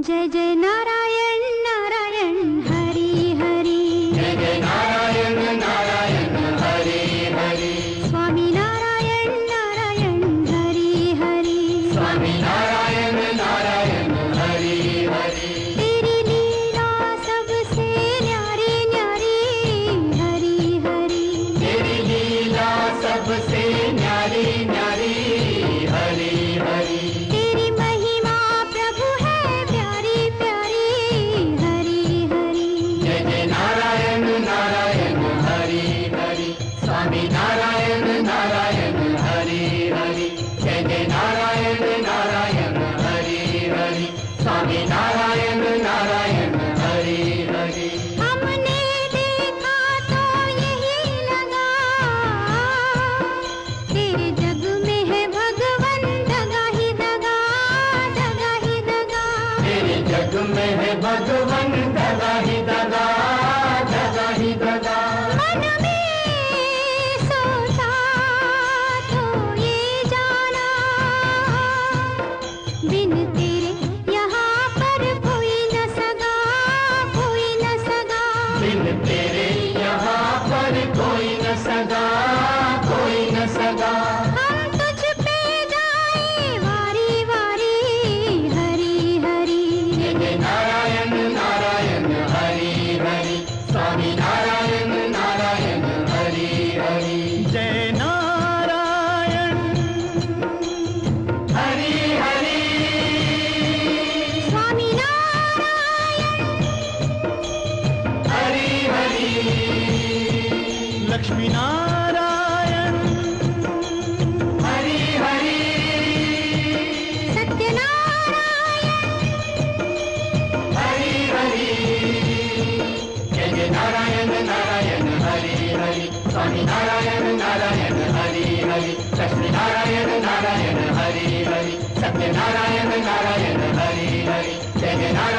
जय जय नारायण नारायण हरि हरि। जय जय नारायण नारायण हरि हरि। स्वामी नारायण नारायण हरि हरि। स्वामी नारायण नारायण हरि हरि। तेरी लीला सबसे न्यारी न्यारी हरि हरि। तेरी लीला सबसे न्यारी न्यारी हरि हरि। तेरी महिमा प्रभु है प्यारी प्यारी हरि हरि। जय जय नारायण नारायण हरि हरि। स्वामी नारायण नारायण हरि हरि। जय जय नारायण नारायण हरि हरि। स्वामी नारायण नारायण हरि हरि। हमने देखा तो यही लगा तेरे जग में है भगवन दगा ही दगा दगा ही दगा। तेरे जग में है भगवन दगा ही दगा दगा ही दगा। मन में सोचा तो ये जाना बिन तेरे यहाँ पर कोई न सगा कोई न सगा। बिन तेरे यहाँ पर कोई न सगा कोई न सगा। हम तुझ पे जाए वारी वारी हरि हरि। जय जय नारायण नारायण हरि हरि। स्वामी नारायण नारायण हरि हरि। जय नारायण हरि हरि। स्वामी नारायण हरि हरि। लक्ष्मी नारायण हरि हरि। सत्यनारायण हरि हरि। जय जय नारायण नारायण हरि हरि। स्वामी नारायण नारायण हरि हरि। लक्ष्मी नारायण नारायण हरि हरि। सत्य नारायण नारायण हरि हरि। जय जय नारायण